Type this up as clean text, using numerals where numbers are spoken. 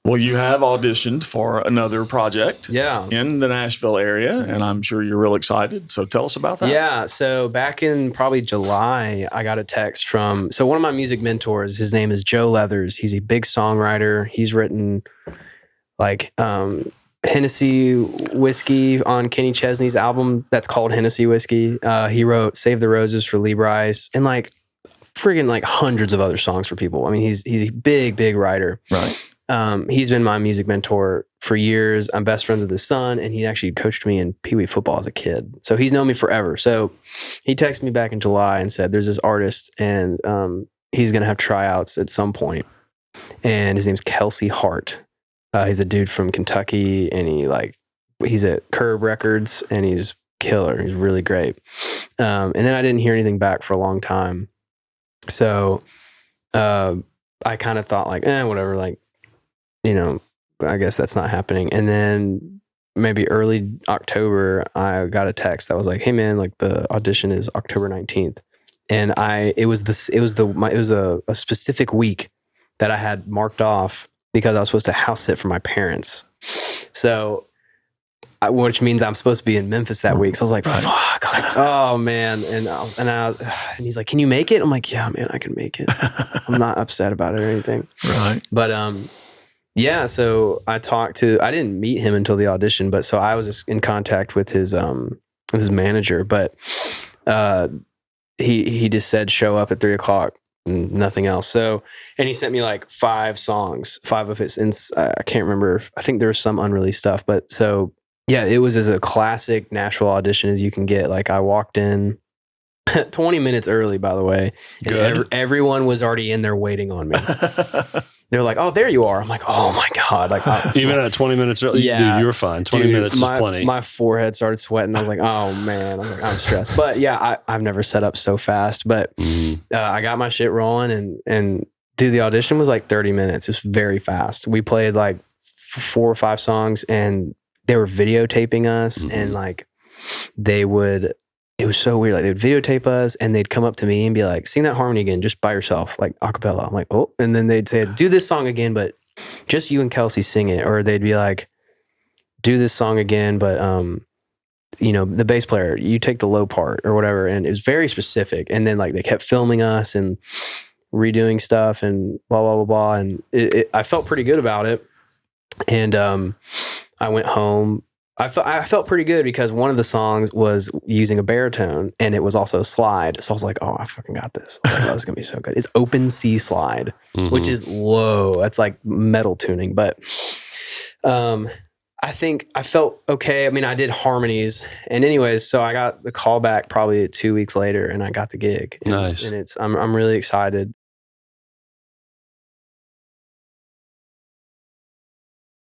Well, you have auditioned for another project in the Nashville area, and I'm sure you're real excited. So tell us about that. Yeah. So back in probably July, I got a text from, so one of my music mentors, his name is Joe Leathers. He's a big songwriter. He's written like Hennessy Whiskey on Kenny Chesney's album that's called Hennessy Whiskey. He wrote Save the Roses for Lee Brice and like friggin' like hundreds of other songs for people. I mean, he's a big writer. Right. He's been my music mentor for years. I'm best friends with his son, and he actually coached me in Pee Wee football as a kid. So he's known me forever. So he texted me back in July and said, there's this artist, and he's going to have tryouts at some point. And his name's Kelsey Hart. He's a dude from Kentucky, and he's at Curb Records, and he's killer. He's really great. And then I didn't hear anything back for a long time. So I kind of thought like, whatever, like, I guess that's not happening. And then maybe early October, I got a text that was like, hey man, like the audition is October 19th. And it was a specific week that I had marked off because I was supposed to house sit for my parents. So, which means I'm supposed to be in Memphis that week. So I was like, fuck, like, oh man. And he's like, can you make it? I'm like, yeah, man, I can make it. I'm not upset about it or anything. Right. But, yeah, so I didn't meet him until the audition, but so I was just in contact with his manager, but he just said show up at 3:00 and nothing else. So, and he sent me like 5 songs, 5 of his, and I can't remember. I think there was some unreleased stuff, but so yeah, it was as a classic Nashville audition as you can get. Like I walked in 20 minutes early, by the way, and everyone was already in there waiting on me. They're like, oh, there you are. I'm like, oh my God. Like, even at 20 minutes early, dude, you were fine. 20 minutes is plenty. My forehead started sweating. I was like, oh man, I'm stressed. But yeah, I've never set up so fast, but I got my shit rolling and dude, the audition was like 30 minutes. It was very fast. We played like 4 or 5 songs and they were videotaping us and like it was so weird. Like they'd videotape us and they'd come up to me and be like, sing that harmony again, just by yourself, like a cappella. I'm like, oh, and then they'd say, do this song again, but just you and Kelsey sing it. Or they'd be like, do this song again, but, the bass player, you take the low part or whatever. And it was very specific. And then like they kept filming us and redoing stuff and blah, blah, blah, blah. And I felt pretty good about it. And I went home. I felt pretty good because one of the songs was using a baritone and it was also slide. So I was like, oh, I fucking got this. I was like, that was going to be so good. It's open C slide, which is low. That's like metal tuning. But I think I felt okay. I mean, I did harmonies. And anyways, so I got the call back probably 2 weeks later and I got the gig. And, nice. And I'm really excited.